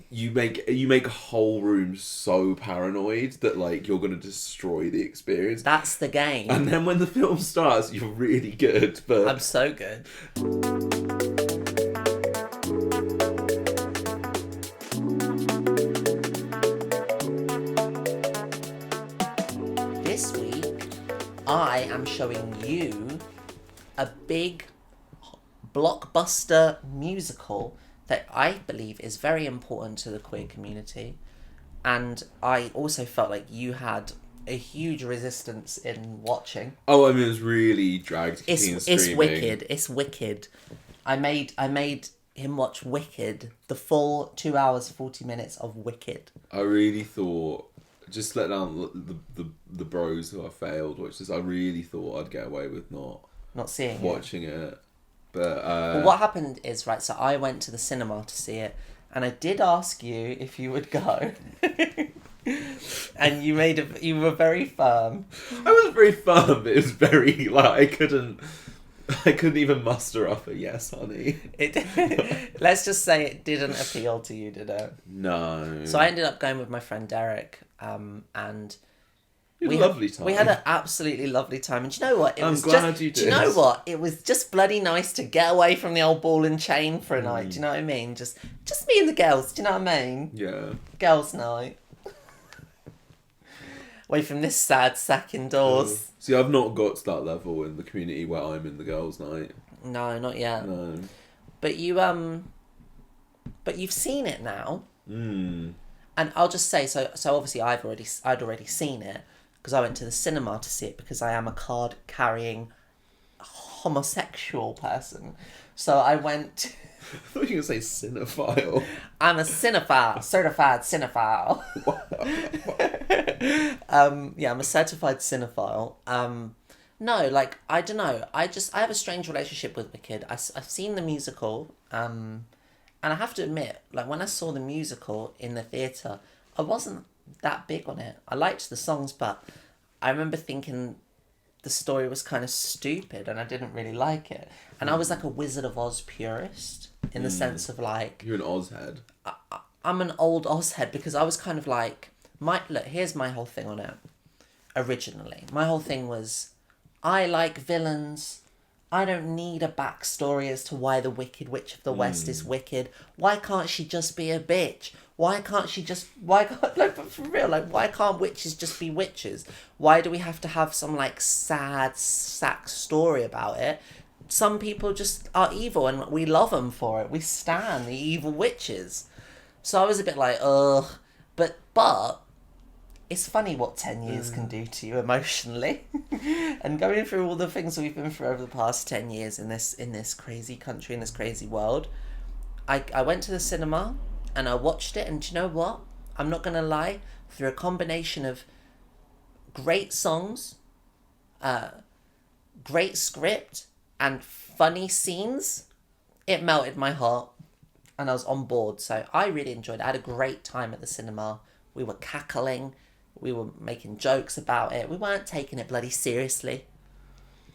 you make a whole room so paranoid that like you're gonna destroy the experience. That's the game. And then when the film starts, you're really good. But I'm so good. This week, I am showing you a big blockbuster musical that I believe is very important to the queer community. And I also felt like you had a huge resistance in watching. oh, I mean, it was really dragged. It's wicked. It's wicked. I made him watch Wicked, the full 2 hours 40 minutes of Wicked. I really thought, just let down the bros who I failed, which is I really thought I'd get away with not seeing watching it. But well, what happened is, right, so I went to the cinema to see it, and I did ask you if you would go. And you were very firm. I wasn't very firm, but it was very, like, I couldn't even muster up a yes, honey. Let's just say it didn't appeal to you, did it? No. So I ended up going with my friend Derek, and we had a lovely time. We had an absolutely lovely time, and do you know what? I'm glad you did. Do you know what? It was just bloody nice to get away from the old ball and chain for a night. Do you know what I mean? Just me and the girls. Do you know what I mean? Yeah. Girls' night. Away from this sad sack indoors. See, I've not got to that level in the community where I'm in the girls' night. No, not yet. No. But you've seen it now. Mm. And I'll just say, so obviously I'd already seen it because I went to the cinema to see it because I am a card-carrying homosexual person. So I went. I thought you were going to say cinephile. I'm a cinephile, certified cinephile. Yeah, I'm a certified cinephile. No, like, I don't know. I have a strange relationship with Wicked. I've seen the musical, and I have to admit, like, when I saw the musical in the theatre, I wasn't that big on it. I liked the songs, but I remember thinking the story was kind of stupid, and I didn't really like it. And I was like a Wizard of Oz purist, in the sense of, like... You're an Oz head. I'm an old Oz head, because I was kind of like... Look, here's my whole thing on it. Originally, my whole thing was, I like villains. I don't need a backstory as to why the Wicked Witch of the West is wicked. Why can't she just be a bitch? Why can't, like, but for real, like, why can't witches just be witches? Why do we have to have some, like, sad sack story about it? Some people just are evil and we love them for it. We stan the evil witches. So I was a bit like, ugh. But it's funny what 10 years can do to you emotionally. And going through all the things we've been through over the past 10 years in this crazy country, in this crazy world, I went to the cinema and I watched it, and do you know what? I'm not going to lie, through a combination of great songs, great script, and funny scenes, it melted my heart. And I was on board, so I really enjoyed it. I had a great time at the cinema. We were cackling. We were making jokes about it. We weren't taking it bloody seriously.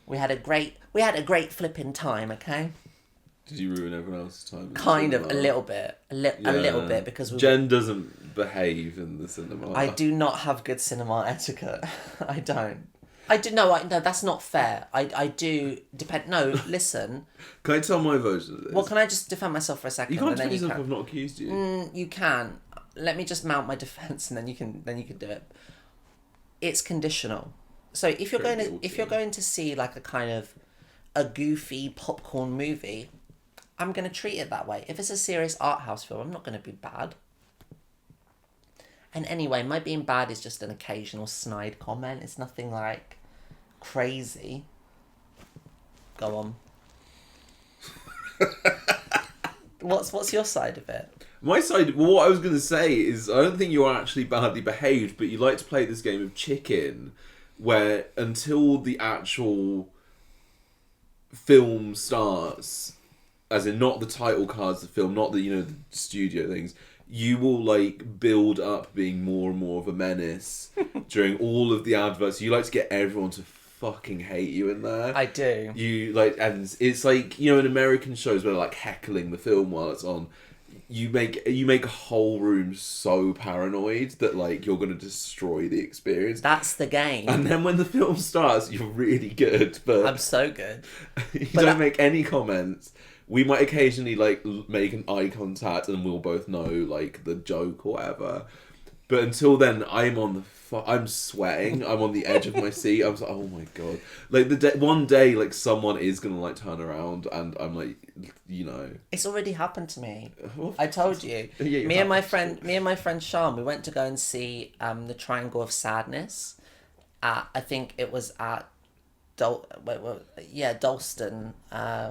We had a great flipping time, okay? Did you ruin everyone else's time? Kind of, a little bit. A little bit, because Jen doesn't behave in the cinema. I do not have good cinema etiquette. I don't. No, that's not fair. I do depend. No, listen. Can I tell my version of this? Well, can I just defend myself for a second? You can't defend yourself. I've not accused you. You can. Let me just mount my defense, and then you can do it. It's conditional. So if you're going to see like a kind of a goofy popcorn movie, I'm going to treat it that way. If it's a serious art house film, I'm not going to be bad. And anyway, my being bad is just an occasional snide comment. It's nothing like crazy. Go on. What's your side of it? My side, well, what I was going to say is I don't think you are actually badly behaved, but you like to play this game of chicken where until the actual film starts, as in not the title cards of the film, not the, the studio things, you will like build up being more and more of a menace during all of the adverts. You like to get everyone to fucking hate you in there. I do. You like, and it's like, in American shows where they're like heckling the film while it's on. you make a whole room so paranoid that like you're gonna destroy the experience. That's the game. And then when the film starts, you're really good, but I'm so good. you But don't make any comments. We might occasionally like make an eye contact, and we'll both know like the joke or whatever. But until then, I'm sweating. I'm on the edge of my seat. I was like, oh my god! Like one day, like someone is gonna like turn around, and I'm like, you know, It's already happened to me. Well, I told you. Yeah, you me have and my actually. friend Sean, we went to go and see the Triangle of Sadness. I think it was at Dalston.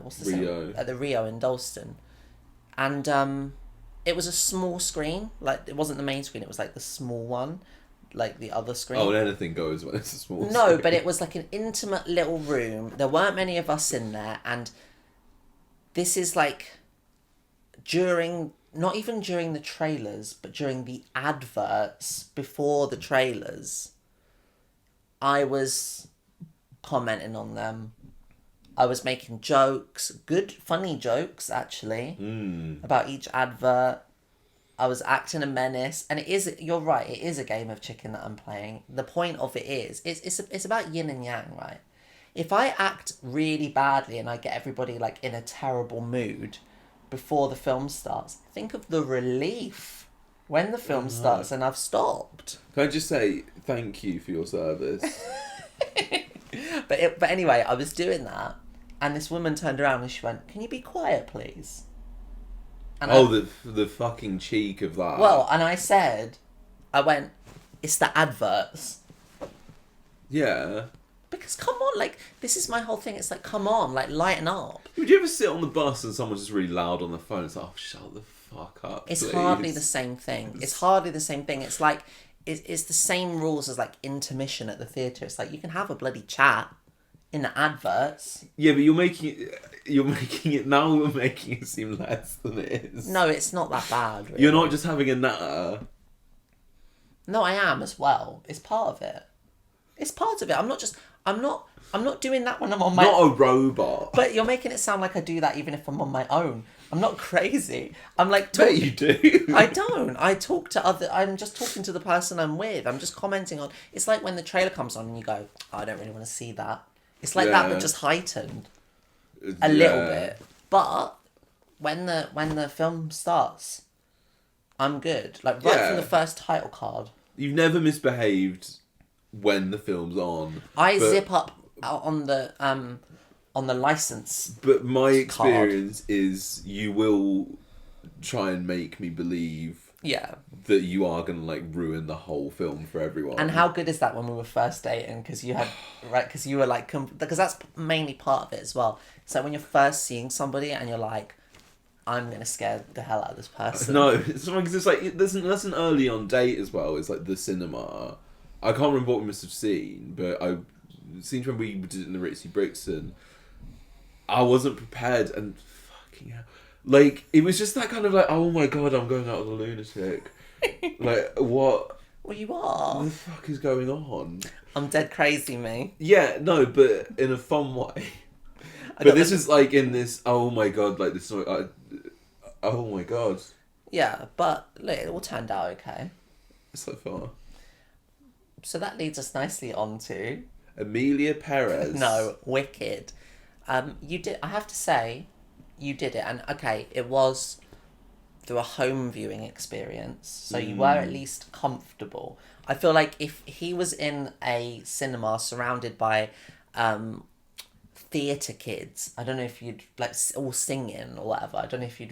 What's the Rio. at the Rio in Dalston, and it was a small screen. Like it wasn't the main screen. It was like the small one, like the other screen. Oh, and anything goes when it's a small. No, screen. but it was like an intimate little room. There weren't many of us in there, and this is like not even during the trailers, but during the adverts before the trailers, I was commenting on them. I was making jokes, good, funny jokes actually, about each advert. I was acting a menace, and you're right, it is a game of chicken that I'm playing. The point of it is, it's about yin and yang, right? If I act really badly and I get everybody like in a terrible mood before the film starts, think of the relief when the film starts and I've stopped. Can I just say thank you for your service? But anyway, I was doing that, and this woman turned around and she went, "Can you be quiet, please?" And the fucking cheek of that. and I went, "It's the adverts." Yeah. Because come on, like this is my whole thing. It's like, come on, like lighten up. Would you ever sit on the bus and someone's just really loud on the phone? It's like, oh, shut the fuck up. It's please. hardly the same thing. It's hardly the same thing. It's like it's the same rules as like intermission at the theatre. It's like you can have a bloody chat in the adverts. Yeah, but you're making it seem less than it is. No, it's not that bad. Really. You're not just having a natter. No, I am as well. It's part of it. It's part of it. I'm not doing that when I'm on my Not a robot. But you're making it sound like I do that even if I'm on my own. I'm not crazy. I'm like Bet you do. I don't. I'm just talking to the person I'm with. I'm just commenting on. It's like when the trailer comes on and you go, oh, I don't really want to see that. It's like that, but just heightened a little bit. But when the film starts, I'm good. Like right from the first title card. You've never misbehaved when the film's on. Zip up on the license. But my experience is you will try and make me believe that you are going to like ruin the whole film for everyone. And how good is that when we were first dating? Because you were like, because that's mainly part of it as well. So when you're first seeing somebody and you're like, I'm going to scare the hell out of this person. No, it's like, that's an early on date as well. It's like the cinema. I can't remember what we must have seen, but I seem to remember we did it in the Ritzy Brixton. I wasn't prepared, and fucking hell. Like, it was just that kind of like, oh my god, I'm going out with a lunatic. Like, what? Well, you are. What the fuck is going on? I'm dead crazy, me. Yeah, no, but in a fun way. But this is like in this, oh my god, like this, oh my god. Yeah, but look, it all turned out okay. So far. So that leads us nicely on to... Emilia Perez. No, Wicked. You did, I have to say, you did it. And okay, it was through a home viewing experience. So you were at least comfortable. I feel like if he was in a cinema surrounded by theatre kids, I don't know if you'd, like, all singing or whatever. I don't know if you'd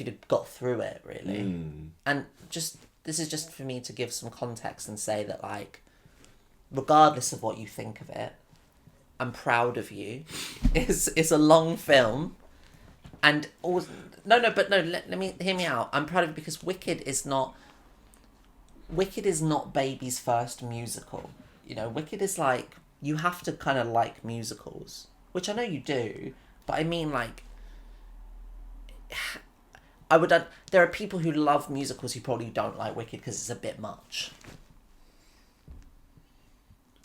have got through it, really. And this is just for me to give some context and say that, like, regardless of what you think of it, I'm proud of you. It's a long film, and let me hear me out. I'm proud of it because Wicked is not baby's first musical. You know, Wicked is like, you have to kind of like musicals, which I know you do, but I mean, like, there are people who love musicals who probably don't like Wicked because it's a bit much.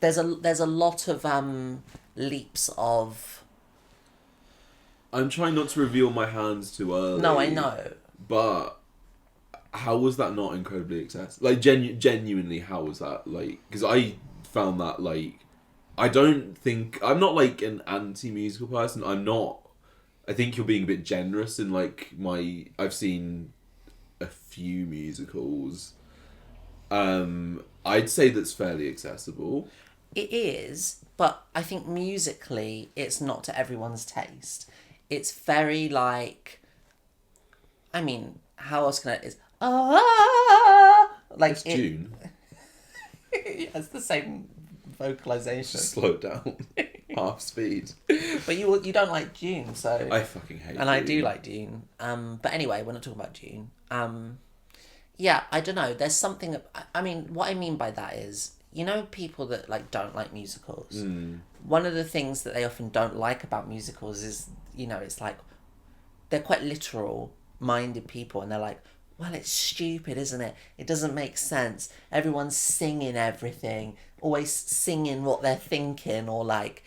There's a lot of leaps of I'm trying not to reveal my hands too early. No, I know. But how was that not incredibly accessible? Like, genuinely, how was that? Like, because I found that, like, I don't think... I'm not, like, an anti-musical person. I'm not... I think you're being a bit generous in, like, my... I've seen a few musicals. I'd say that's fairly accessible. It is, but I think musically, it's not to everyone's taste. It's very, like... I mean, how else can I... It's... Like, It's June. It's the same vocalization. Slow it down. Half speed. But you don't like Dune, so... I fucking hate And Dune. I do like Dune. But anyway, we're not talking about Dune. Yeah, I don't know. There's something... I mean, what I mean by that is... You know people that, like, don't like musicals? One of the things that they often don't like about musicals is, you know, it's like... They're quite literal-minded people, and they're like, well, it's stupid, isn't it? It doesn't make sense. Everyone's singing everything, always singing what they're thinking, or like,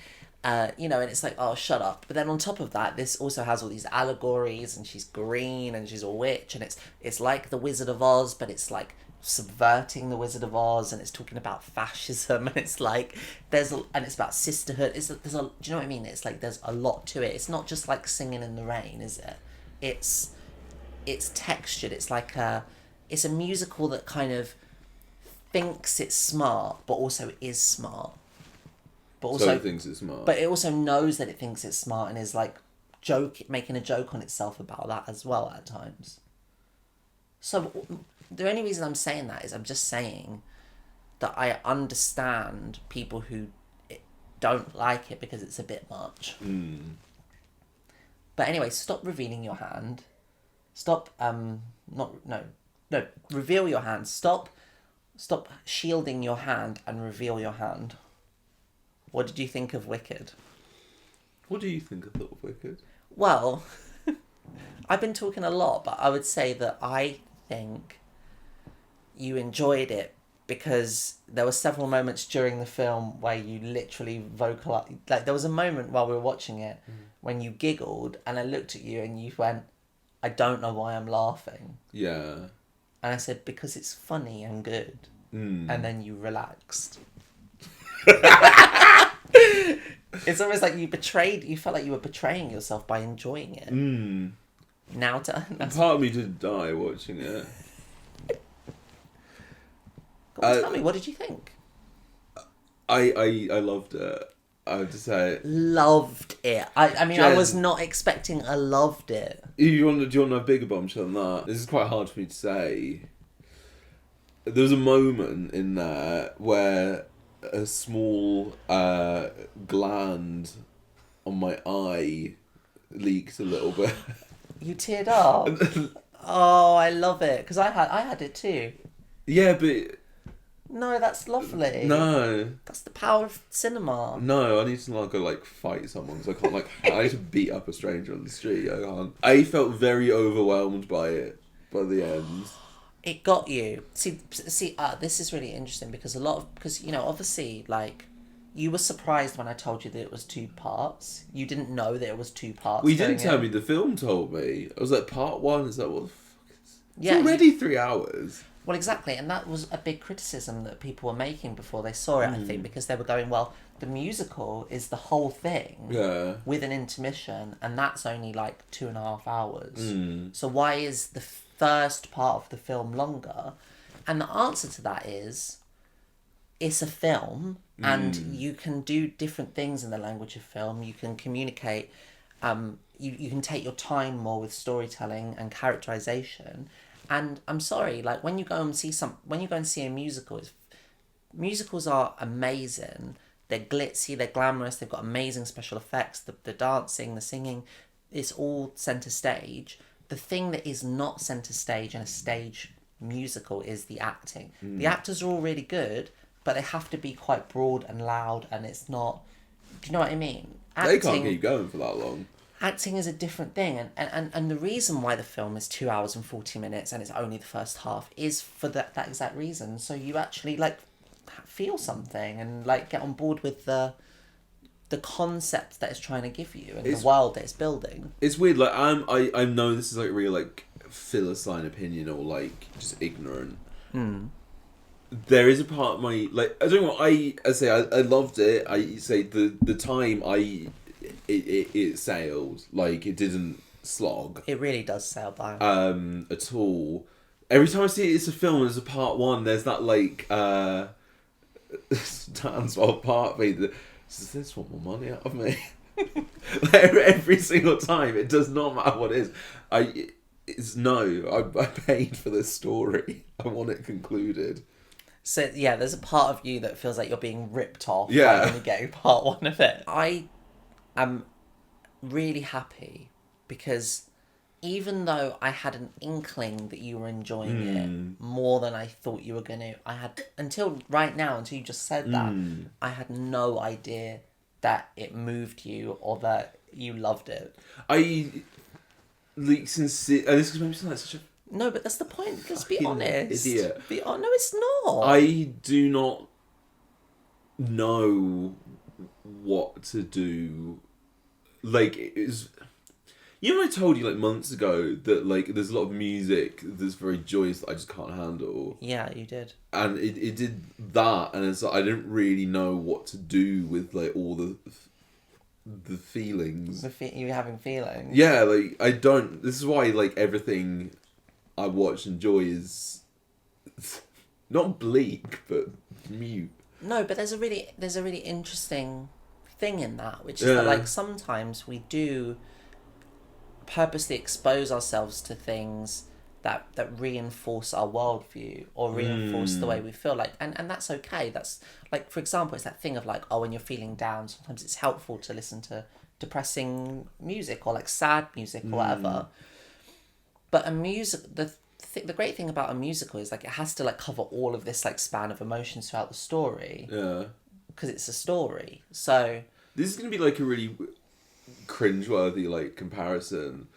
you know, and it's like, oh, shut up. But then on top of that, this also has all these allegories, and she's green, and she's a witch, and it's like the Wizard of Oz, but it's like subverting the Wizard of Oz, and it's talking about fascism, and it's like and it's about sisterhood. Do you know what I mean? It's like there's a lot to it. It's not just like Singing in the Rain, is it? It's textured. It's like it's a musical that kind of thinks it's smart, but also is smart. But also So it thinks it's smart. But it also knows that it thinks it's smart and is like making a joke on itself about that as well at times. So the only reason I'm saying that is I'm just saying that I understand people who don't like it because it's a bit much. But anyway, stop revealing your hand. Stop, reveal your hand. Stop shielding your hand and reveal your hand. What did you think of Wicked? What do you think of Little Wicked? Well, I've been talking a lot, but I would say that I think you enjoyed it because there were several moments during the film where you literally vocalized. Like, there was a moment while we were watching it when you giggled, and I looked at you and you went, I don't know why I'm laughing. Yeah. And I said, because it's funny and good. And then you relaxed. It's almost like you felt like you were betraying yourself by enjoying it. Now Part of me did die watching it. Tell me, what did you think? I loved it. I have to say. Loved it. I mean, Jen, I was not expecting a loved it. Do you want to know a bigger bombshell than that? This is quite hard for me to say. There was a moment in there where a small gland on my eye leaked a little bit. You teared up. Oh, I love it because I had it too. Yeah, but no, that's lovely. No, that's the power of cinema. No, I need to go fight someone because I can't I need to beat up a stranger on the street. I can't. I felt very overwhelmed by it by the end. It got you. See, this is really interesting because obviously, like, you were surprised when I told you that it was 2 parts. You didn't know that it was 2 parts. Well, you didn't tell me. The film told me. I was like, part 1, is that what the fuck is... Yeah, it's already 3 hours. Well, exactly, and that was a big criticism that people were making before they saw it, I think, because they were going, well, the musical is the whole thing with an intermission, and that's only like 2.5 hours. So why is the first part of the film longer? And the answer to that is, it's a film, and you can do different things in the language of film. You can communicate, you can take your time more with storytelling and characterization. And I'm sorry, like, when you go and see a musical, musicals are amazing. They're glitzy, they're glamorous, they've got amazing special effects, the dancing, the singing, it's all centre stage. The thing that is not centre stage in a stage musical is the acting. The actors are all really good, but they have to be quite broad and loud, and it's not... Do you know what I mean? They can't keep going for that long. Acting is a different thing, and the reason why the film is 2 hours and 40 minutes and it's only the first half is for that exact reason. So you actually, like, feel something and, like, get on board with the the concept that it's trying to give you and It's- the world that it's building. It's weird. Like I know this is like real like philistine opinion or like just ignorant. There is a part of my like I don't know. I say I loved it. I say the time it sailed, like it didn't slog It really does sail by. at all. Every time I see it's a film, there's a part one. There's that like dance well part of me that says, "They just want more money out of me." Like, every single time, it does not matter what it is. I paid for this story. I want it concluded. So yeah, there's a part of you that feels like you're being ripped off Yeah. by only getting part one of it. I am really happy because even though I had an inkling that you were enjoying it more than I thought you were going to, I had, until right now, until you just said that, I had no idea that it moved you or that you loved it. I like sincere. This is maybe like such a No, but that's the point. Let's be fucking honest. idiot. No, it's not. I do not know what to do. Like, it is. You know, I told you like months ago that like there's a lot of music that's very joyous that I just can't handle, Yeah, you did. and it did that, and it's like I didn't really know what to do with like all the feelings. You were having feelings. Yeah, like I don't. This is why like everything I watch and enjoy is not bleak but mute. No, but there's a really interesting thing in that, which is that like sometimes we do purposely expose ourselves to things that reinforce our worldview or reinforce the way we feel, like, and that's okay. That's like, for example, it's that thing of like, oh, when you're feeling down, sometimes it's helpful to listen to depressing music or like sad music or whatever. But a music, the great thing about a musical is like it has to like cover all of this like span of emotions throughout the story. Yeah, because it's a story. So this is gonna be like a really cringeworthy like comparison,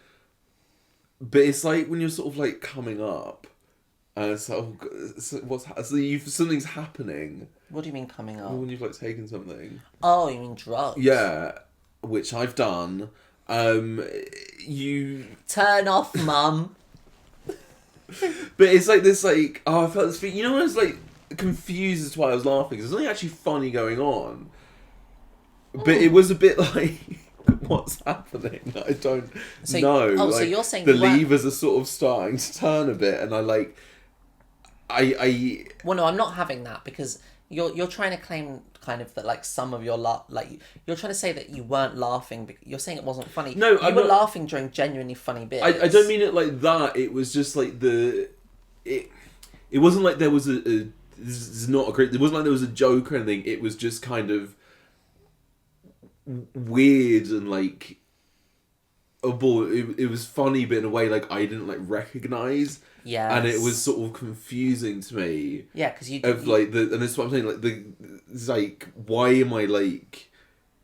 but it's like when you're sort of like coming up, and it's like, oh, something's happening. what do you mean coming up? When you've like taken something. Oh, you mean drugs? Yeah, which I've done. You Turn off, mum. But it's like this, like, oh, I felt this thing. You know, when I was like confused as to why I was laughing, because there's nothing actually funny going on. But it was a bit like, what's happening? I don't know. Oh, like, so you're saying the you weren't- levers are sort of starting to turn a bit, and I Well, no, I'm not having that because you're trying to claim kind of that like some of your like you're trying to say that you weren't laughing. You're saying it wasn't funny. No, you I'm were not- laughing during genuinely funny bits. I don't mean it like that. It was just like it wasn't like there was a this is not a great. It wasn't like there was a joke or anything. It was just kind of weird and like, oh boy, it was funny, but in a way like I didn't like recognize. Yes. And it was sort of confusing to me. Yeah, because you Of like and this is what I'm saying. Like it's like, why am I like?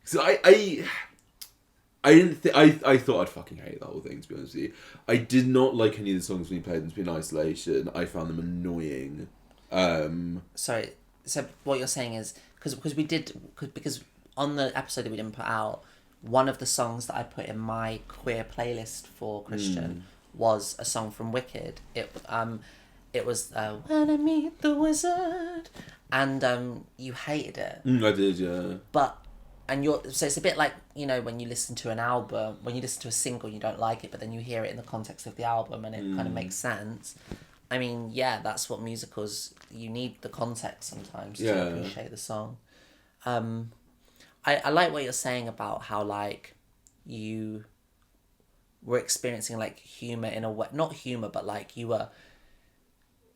So I didn't think I thought I'd fucking hate the whole thing, to be honest with you. I did not like any of the songs when you played them to be in isolation. I found them annoying. Sorry. So what you're saying is because on the episode that we didn't put out, one of the songs that I put in my queer playlist for Christian was a song from Wicked. It was When I Meet the Wizard, and you hated it. I did, yeah. But so it's a bit like, you know, when you listen to an album, when you listen to a single, you don't like it, but then you hear it in the context of the album and it kind of makes sense. I mean, yeah, that's what musicals, you need the context sometimes to appreciate the song. I like what you're saying about how like you were experiencing like humor in a way, not humor, but like you were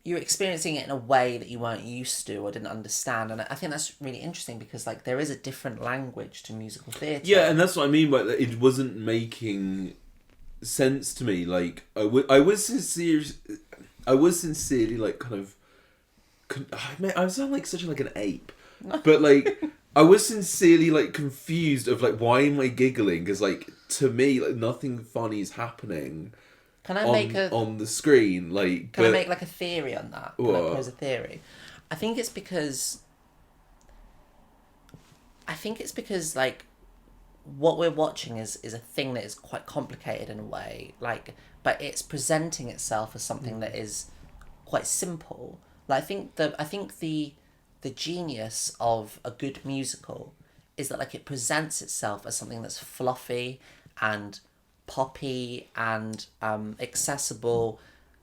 experiencing it in a way that you weren't used to or didn't understand, and I think that's really interesting because like there is a different language to musical theatre. Yeah, and that's what I mean by that. It wasn't making sense to me. Like I was sincerely like kind of. I sound like such like an ape, but like I was sincerely like confused of like, why am I giggling? Because like to me like nothing funny is happening. Can I make on the screen, like? Can I make like a theory on that? Can I What? pose a theory? I think it's because like what we're watching is a thing that is quite complicated in a way, like, but it's presenting itself as something that is quite simple. Like I think the genius of a good musical is that like it presents itself as something that's fluffy and poppy and accessible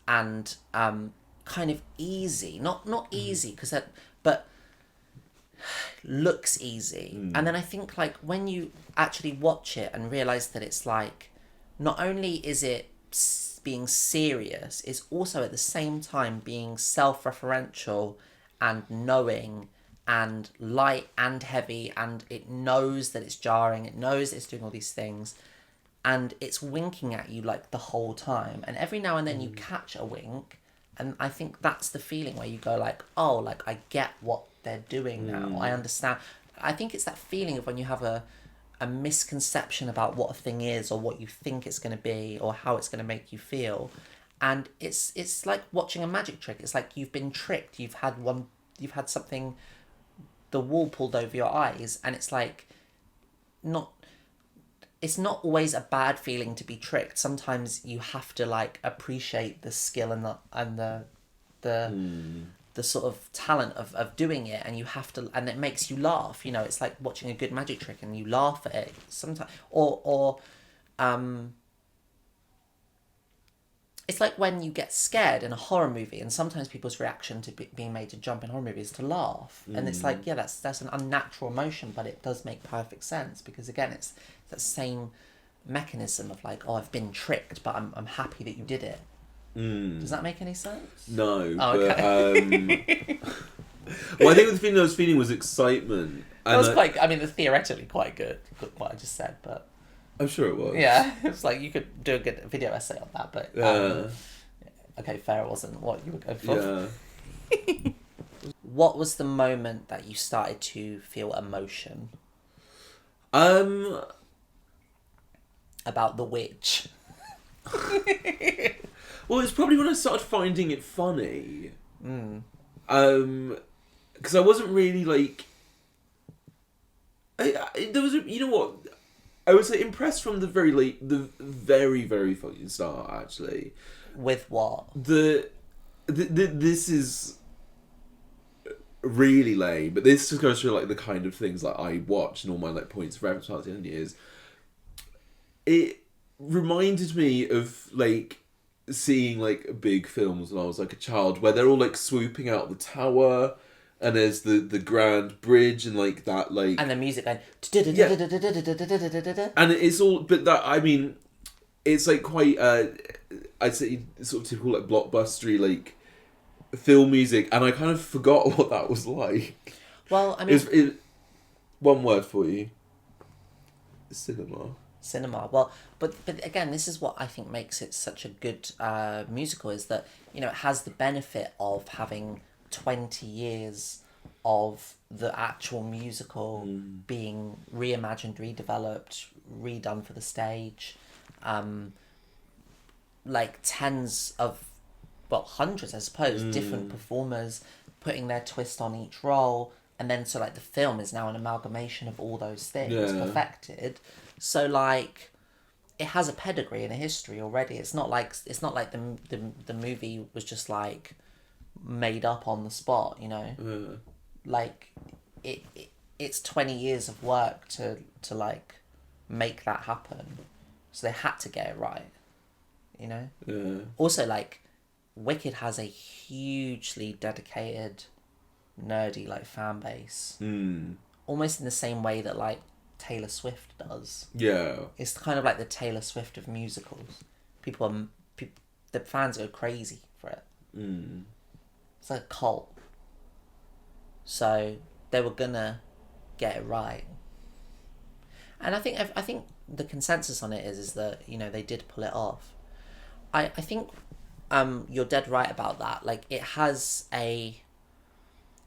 and kind of easy. Not easy because that, but looks easy. And then I think like when you actually watch it and realize that it's like not only is it being serious, it's also at the same time being self-referential and knowing and light and heavy, and it knows that it's jarring, it knows it's doing all these things, and it's winking at you like the whole time, and every now and then you catch a wink, and I think that's the feeling where you go like, oh, like I get what they're doing now, I understand. I think it's that feeling of when you have a misconception about what a thing is or what you think it's going to be or how it's going to make you feel, and it's like watching a magic trick. It's like you've been tricked, you've had something, the wool pulled over your eyes, and it's like not it's not always a bad feeling to be tricked. Sometimes you have to like appreciate the skill and the sort of talent of doing it, and you have to, and it makes you laugh. You know, it's like watching a good magic trick and you laugh at it sometimes. Or it's like when you get scared in a horror movie, and sometimes people's reaction to being made to jump in horror movies is to laugh, and it's like, yeah, that's an unnatural emotion, but it does make perfect sense because again, it's that same mechanism of like, oh, I've been tricked, but I'm happy that you did it. Does that make any sense? No, oh, okay. Well, I think the feeling I was feeling was excitement. That was quite. I mean, it's theoretically quite good. What I just said, but I'm sure it was. yeah, it's like you could do a good video essay on that. But okay, fair. It wasn't what you were going for. Yeah. What was the moment that you started to feel emotion about the witch? Well, it's probably when I started finding it funny. Because I wasn't really like. There was you know what, I was like, impressed from the very fucking start. Actually, With what? This is really lame, but this just goes through like the kind of things that I watch and all my like points of reference at the end of years. It reminded me of like seeing like big films when I was like a child, where they're all like swooping out the tower, and there's the grand bridge and like that like, And the music going. and it's all, but that, I mean, it's like quite I'd say sort of typical like blockbustery like film music, and I kind of forgot what that was like. Well, I mean, one word for you: cinema. Well, but again, this is what I think makes it such a good musical, is that, you know, it has the benefit of having 20 years of the actual musical being reimagined, redeveloped, redone for the stage, like tens of, well, hundreds, I suppose, different performers putting their twist on each role, and then so like the film is now an amalgamation of all those things perfected. So like, it has a pedigree and a history already. It's not like the movie was just like made up on the spot, you know. Like it's 20 years of work to like make that happen, so they had to get it right, you know. Also, like, Wicked has a hugely dedicated nerdy like fan base, almost in the same way that like Taylor Swift does. Yeah, it's kind of like the Taylor Swift of musicals. The fans go crazy for it. It's like a cult. So they were gonna get it right, and I think the consensus on it is that, you know, they did pull it off. I think you're dead right about that. Like, it has a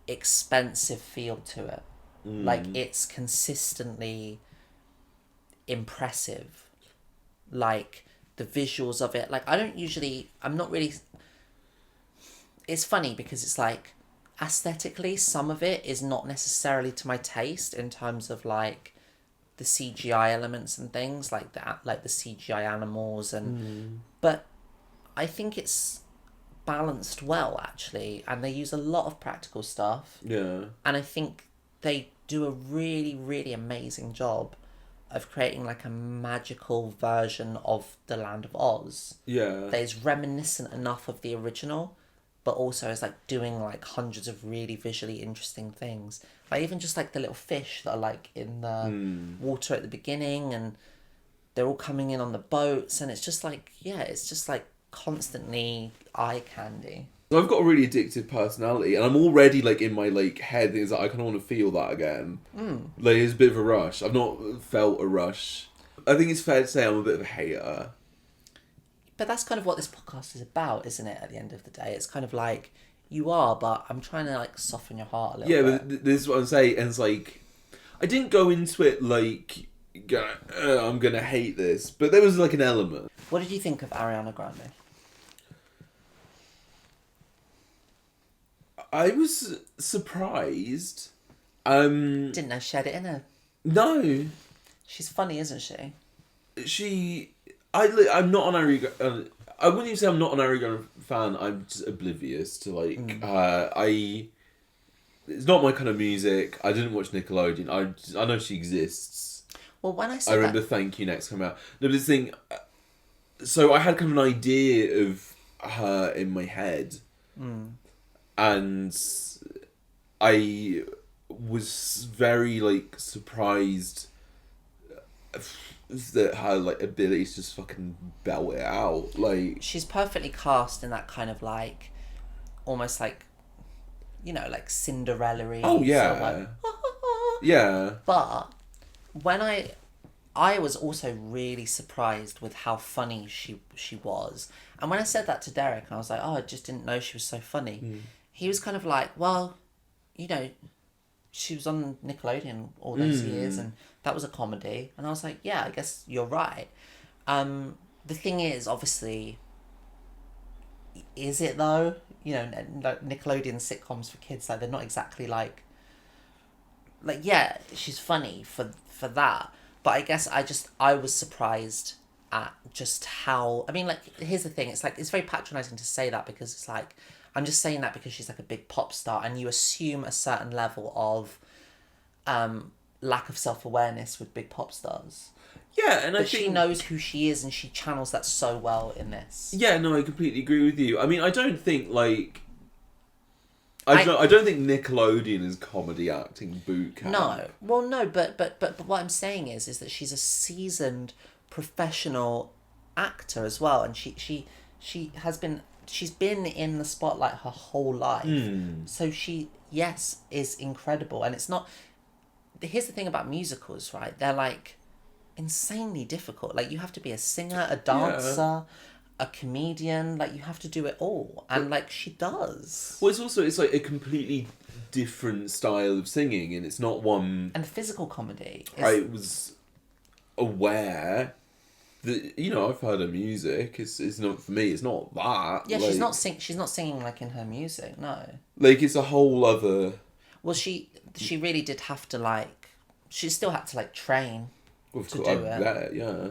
expensive feel to it. Like, it's consistently impressive. Like, the visuals of it. Like, I'm not really. It's funny because it's like, aesthetically, some of it is not necessarily to my taste in terms of like the CGI elements and things like that, like the CGI animals but I think it's balanced well actually, and they use a lot of practical stuff. Yeah. And I think they do a really, really amazing job of creating like a magical version of the Land of Oz Yeah. that is reminiscent enough of the original, but also is like doing like hundreds of really visually interesting things. Like even just like the little fish that are like in the water at the beginning, and they're all coming in on the boats, and it's just like, yeah, it's just like constantly eye candy. So I've got a really addictive personality, and I'm already like in my like head things that I kind of want to feel that again. Like it's a bit of a rush. I've not felt a rush. I think it's fair to say I'm a bit of a hater. But that's kind of what this podcast is about, isn't it? At the end of the day, it's kind of like, you are, but I'm trying to like soften your heart a little Yeah, bit. but this is what I'm saying, and it's like I didn't go into it like I'm gonna hate this, but there was like an element. What did you think of Ariana Grande? I was surprised. Didn't know she had it in her. No, She's funny, isn't she? I'm not an Ariana. I wouldn't even say I'm not an Ariana fan. I'm just oblivious to like. It's not my kind of music. I didn't watch Nickelodeon. I know she exists. Well, when I said I remember Thank You Next come out. No, but this thing. So I had kind of an idea of her in my head, and I was very like surprised that her like ability to just fucking belt it out. Like she's perfectly cast in that kind of like, almost like, you know, like Cinderella-y. oh yeah, sort of like, yeah. But when I was also really surprised with how funny she was. And when I said that to Derek, I was like, oh, I just didn't know she was so funny. He was kind of like, well, you know, she was on Nickelodeon all those years, and that was a comedy. And I was like, yeah, I guess you're right. The thing is, obviously, is it though? You know, Nickelodeon sitcoms for kids, like, they're not exactly like, yeah, she's funny for that. But I guess I was surprised at just how, I mean, like, here's the thing, it's like, it's very patronising to say that, because it's like, I'm just saying that because she's like a big pop star, and you assume a certain level of lack of self-awareness with big pop stars. Yeah, and But I think she knows who she is, and she channels that so well in this. Yeah, no, I completely agree with you. I mean, I don't think like I don't think Nickelodeon is comedy acting boot camp. No, well, no, but what I'm saying is that she's a seasoned professional actor as well, and she's been in the spotlight her whole life. So she, yes, is incredible, and it's not. Here's the thing about musicals, right? They're like insanely difficult. Like, you have to be a singer, a dancer, a comedian. Like, you have to do it all, and like she does. Well, it's like a completely different style of singing, and it's not one. And physical comedy. I was aware that, you know, I've heard her music. It's not for me. It's not that. Yeah, like, she's not singing like in her music. No. Like, it's a whole other. Well, she really did have to like. She still had to like train to do it. Bet, yeah.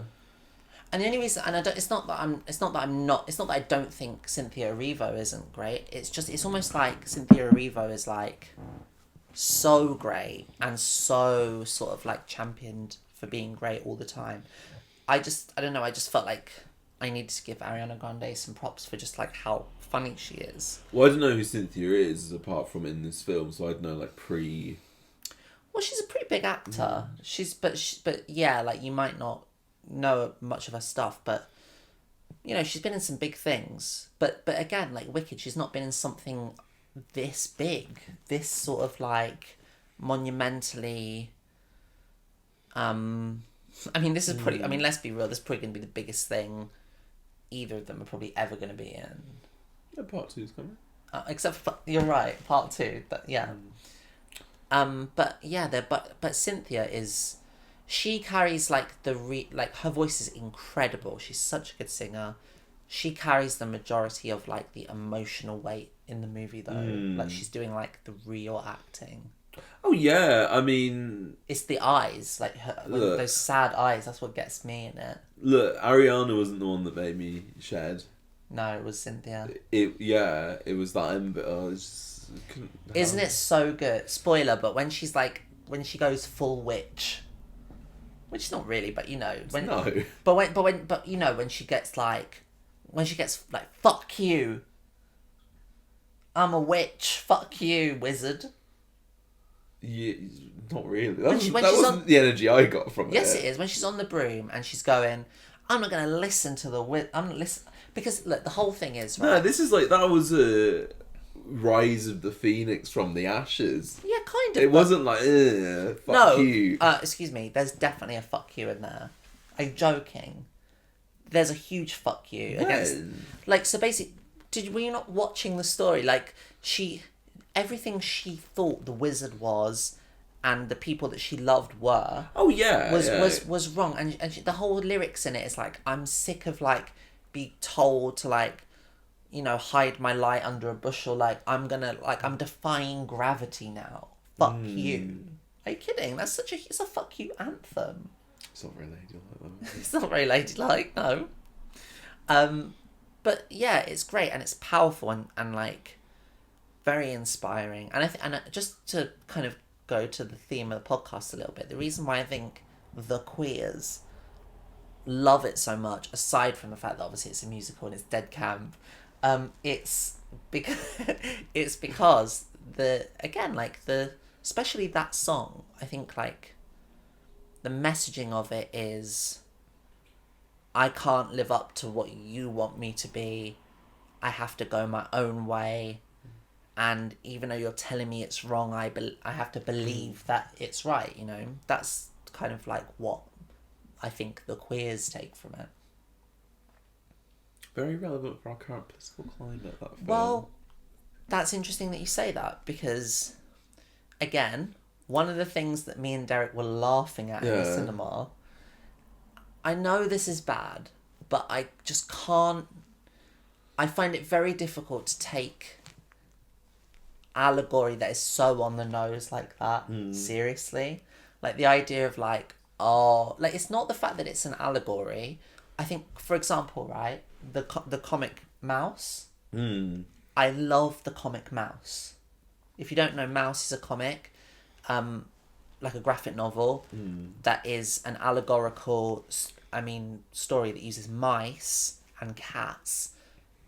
And the only reason, and it's not that I don't think Cynthia Erivo isn't great. It's almost like Cynthia Erivo is like so great and so sort of like championed for being great all the time. I don't know. I just felt like I needed to give Ariana Grande some props for just like how funny she is. Well, I don't know who Cynthia is apart from in this film, so I'd know like pre. Well, she's a pretty big actor. But yeah, like, you might not know much of her stuff, but you know, she's been in some big things. But again, like Wicked, she's not been in something this big, this sort of like monumentally. I mean, this is probably. I mean, let's be real. This is probably going to be the biggest thing either of them are probably ever going to be in. Yeah, part 2's coming. Except for, you're right, part 2. But yeah. But yeah, but Cynthia is. She carries like like her voice is incredible. She's such a good singer. She carries the majority of like the emotional weight in the movie though. Like, she's doing like the real acting. Oh yeah, I mean, It's the eyes, like look, those sad eyes. That's what gets me in it. look, Ariana wasn't the one that made me shed. No, it was Cynthia. It was that Ember. I just couldn't. Isn't it so good? Spoiler, but when she's like, when she goes full witch, which is not really, but you know, when No. but you know, when she gets like, fuck you, I'm a witch, fuck you, wizard. Yeah, not really. That, When that she's wasn't the energy I got from Yes, it. it is. When she's on the broom and she's going, I'm not going to listen to I'm not listen because look, the whole thing is No, right. this is like that was a rise of the phoenix from the ashes. Yeah, kind of. It wasn't like fuck no. you. Excuse me. There's definitely a fuck you in there. Are you joking? There's a huge fuck you against. When? Like, so basically, were you not watching the story? Like, everything she thought the wizard was, and the people that she loved were. Oh yeah, Was wrong, and the whole lyrics in it is like, I'm sick of like be told to like, you know, hide my light under a bushel. Like I'm defying gravity now. Fuck you. Are you kidding? It's a fuck you anthem. It's not very ladylike though. It's not very ladylike, no. But yeah, it's great and it's powerful and like very inspiring. And just to kind of go to the theme of the podcast a little bit, the reason why I think the queers love it so much, aside from the fact that obviously it's a musical and it's dead camp, it's because especially that song, I think like the messaging of it is, I can't live up to what you want me to be. I have to go my own way. And even though you're telling me it's wrong, I have to believe that it's right, you know? That's kind of like what I think the queers take from it. Very relevant for our current political climate, that film. Well, that's interesting that you say that, because, again, one of the things that me and Derek were laughing at in the cinema, I know this is bad, but I just can't... I find it very difficult to take allegory that is so on the nose like that seriously. Like the idea of like, oh, like it's not the fact that it's an allegory. I think, for example, right, the comic Mouse. I love the comic Mouse. If you don't know, Mouse is a comic, like a graphic novel that is an allegorical, story that uses mice and cats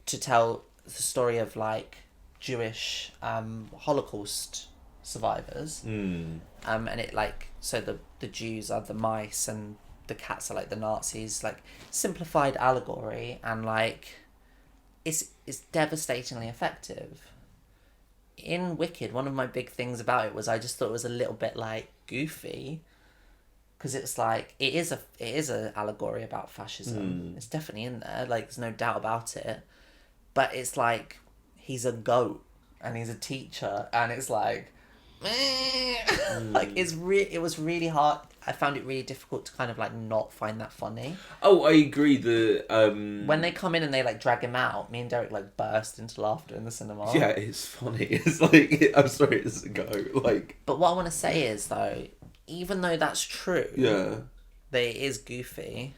to tell the story of like Jewish Holocaust survivors. And it like, so the Jews are the mice and the cats are like the Nazis, like simplified allegory, and like it's devastatingly effective. In Wicked, one of my big things about it was I just thought it was a little bit like goofy, because it's like it is a allegory about fascism. It's definitely in there, like there's no doubt about it, but it's like he's a goat and he's a teacher and it's like like it was really hard. I found it really difficult to kind of like not find that funny. Oh, I agree. When they come in and they like drag him out, me and Derek like burst into laughter in the cinema. Yeah, it's funny. It's like, I'm sorry, it doesn't go like. But what I want to say is though, even though that's true, that it is goofy,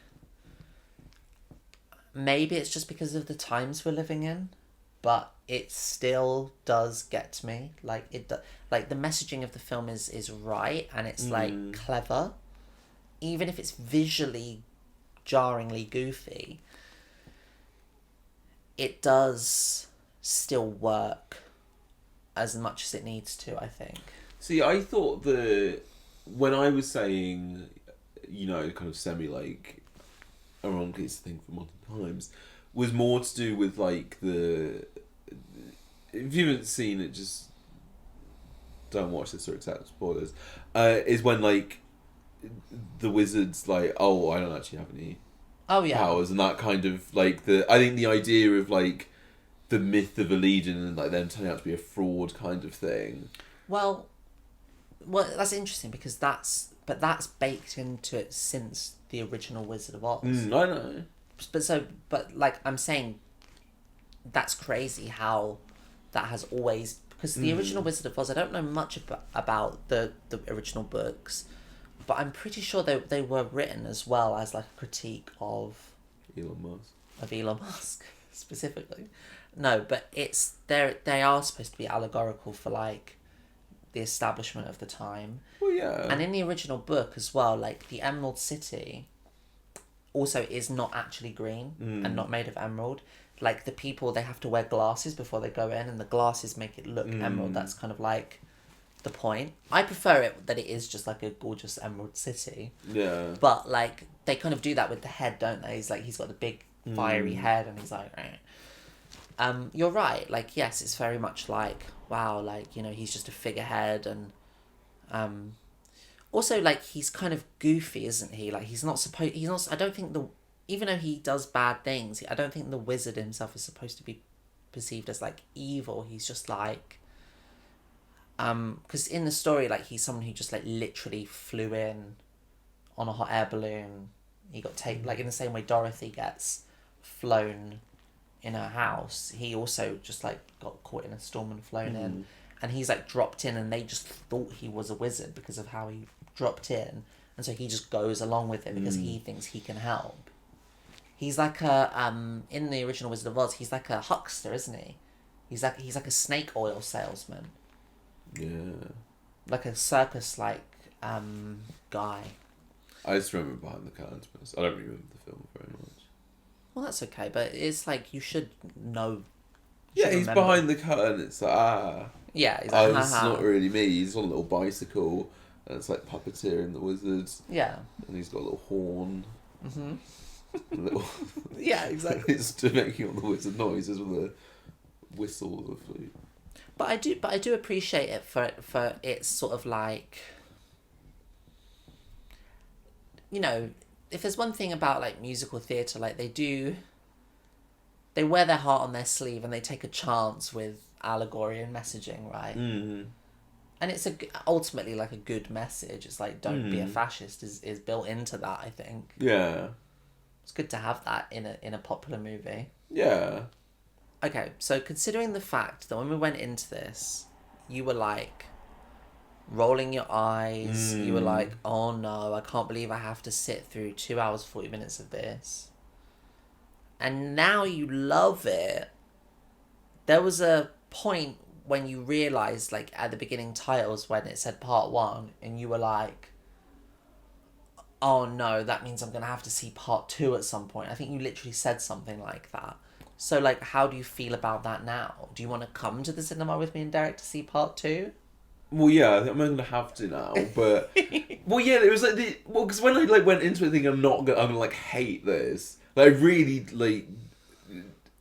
maybe it's just because of the times we're living in, but it still does get to me. Like like the messaging of the film is right, and it's like clever, even if it's visually jarringly goofy. It does still work as much as it needs to, I think. See, I thought when I was saying, you know, kind of semi like a wrong case thing for modern times, was more to do with like if you haven't seen it, just don't watch this or accept spoilers. Is when like the wizard's like, oh, I don't actually have any powers, and that kind of like I think the idea of like the myth of a legion and like them turning out to be a fraud kind of thing. Well, that's interesting because that's baked into it since the original Wizard of Oz. I know. But like I'm saying, that's crazy how that has always Because the original Wizard of Oz, I don't know much about the original books, but I'm pretty sure they were written as well as like a critique of Elon Musk specifically. No, but they are supposed to be allegorical for like the establishment of the time. Well, yeah. And in the original book as well, like the Emerald City also is not actually green and not made of emerald. Like the people, they have to wear glasses before they go in, and the glasses make it look emerald. That's kind of like the point. I prefer it that it is just like a gorgeous emerald city. Yeah. But like they kind of do that with the head, don't they? He's got the big fiery head, and he's like, you're right. Like, yes, it's very much like, wow, like, you know, he's just a figurehead, and also like he's kind of goofy, isn't he? Like he's not. I don't think even though he does bad things, I don't think the wizard himself is supposed to be perceived as like evil. He's just like, because in the story, like he's someone who just like literally flew in on a hot air balloon. He got taken, like in the same way Dorothy gets flown in her house. He also just like got caught in a storm and flown in, and he's like dropped in, and they just thought he was a wizard because of how he dropped in, and so he just goes along with it because he thinks he can help. He's like in the original Wizard of Oz, he's like a huckster, isn't he? He's like a snake oil salesman. Yeah. Like a circus guy. I just remember Behind the Curtains. I don't remember the film very much. Well, that's okay, but it's like you should know. Yeah, he's remember. Behind the curtain. It's like, Yeah, he's like, it's not really me. He's on a little bicycle, and it's like puppeteering the wizards. Yeah. And he's got a little horn. Mm-hmm. Little yeah, exactly. It's making all the wizard noises with a whistle or a flute. But I do appreciate it for it's sort of like, you know, if there's one thing about like musical theatre, like they wear their heart on their sleeve and they take a chance with allegory and messaging, right? Mm-hmm. And it's ultimately like a good message. It's like, don't be a fascist is built into that, I think. Yeah. It's good to have that in a popular movie. Yeah. Okay, so considering the fact that when we went into this, you were like rolling your eyes, you were like, oh no, I can't believe I have to sit through 2 hours 40 minutes of this, and now you love it. There was a point when you realised, like at the beginning titles when it said part 1, and you were like, oh no, that means I'm going to have to see part 2 at some point. I think you literally said something like that. So, like, how do you feel about that now? Do you want to come to the cinema with me and Derek to see part 2? Well, yeah, I'm going to have to now, but... well, yeah, it was like... because when I, like, went into it thinking I'm going to, like, hate this, like, I really, like,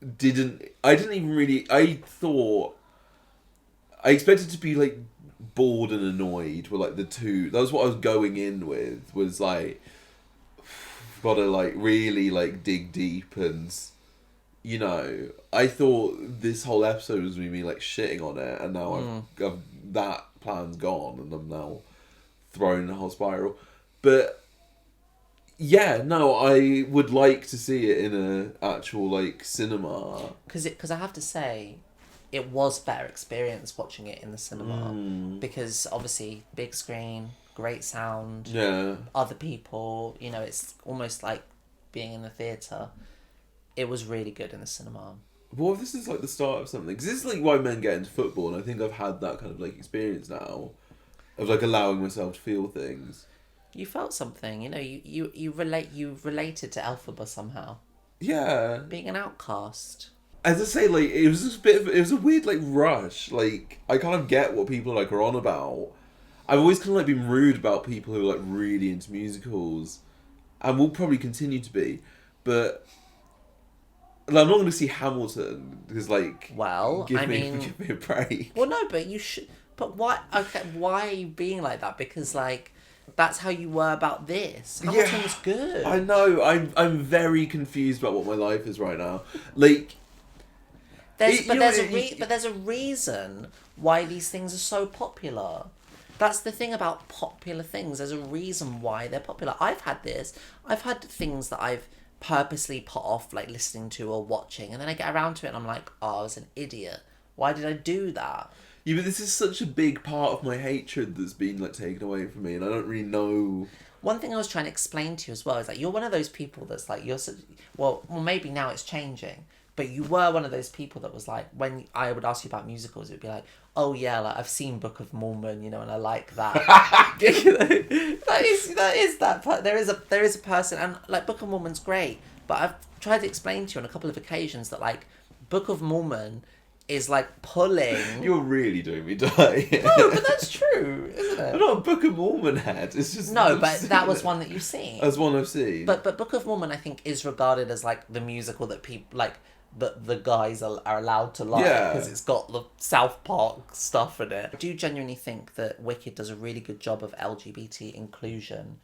I didn't even really... I thought... I expected to be, like, bored and annoyed with, like, the two... That was what I was going in with, was, like... Gotta, like, really, like, dig deep and... You know, I thought this whole episode was me like shitting on it, and now I've that plan's gone, and I'm now thrown in a whole spiral. But yeah, no, I would like to see it in a actual like cinema. Because I have to say, it was better experience watching it in the cinema because obviously big screen, great sound, other people. You know, it's almost like being in the theatre. It was really good in the cinema. Well, this is like the start of something. Because this is like why men get into football, and I think I've had that kind of like experience now of like allowing myself to feel things. You felt something, you know. You related to Elphaba somehow. Yeah. Being an outcast. As I say, like it was just it was a weird like rush. Like I kind of get what people like are on about. I've always kind of like been rude about people who are like really into musicals, and will probably continue to be, but. I'm not going to see Hamilton because, like, give me a break. Well, no, but you should. But why? Okay, why are you being like that? Because, like, that's how you were about this. Hamilton was good. I know. I'm very confused about what my life is right now. Like, there's a reason why these things are so popular. That's the thing about popular things. There's a reason why they're popular. I've had this. I've had things that I've purposely put off like listening to or watching, and then I get around to it and I'm like, oh, I was an idiot Why did I do that? Yeah, but this is such a big part of my hatred that's been like taken away from me, and I don't really know. One thing I was trying to explain to you as well is that you're one of those people that's like, well, maybe now it's changing, but you were one of those people that was like, when I would ask you about musicals, it would be like, oh yeah, like I've seen Book of Mormon, and I like that. There is a person, and like Book of Mormon's great, but I've tried to explain to you on a couple of occasions that like Book of Mormon is like pulling. You're really doing me dirty. No, but that's true, isn't it? I'm not a Book of Mormon head. It's just No, but that was one that you've seen. That's one I've seen. But Book of Mormon, I think, is regarded as like the musical that people like that the guys are allowed to like because it's got the South Park stuff in it. I do genuinely think that Wicked does a really good job of LGBT inclusion,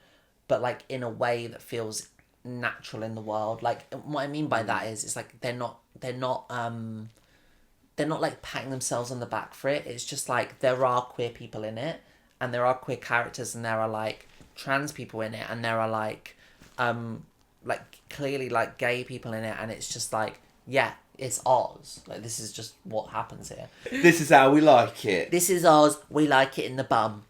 but like in a way that feels natural in the world. Like what I mean by that is, it's like they're not like patting themselves on the back for it. It's just like there are queer people in it, and there are queer characters, and there are like trans people in it, and there are like clearly like gay people in it, and it's just like, yeah, it's Oz. Like this is just what happens here. This is how we like it. This is Oz. We like it in the bum.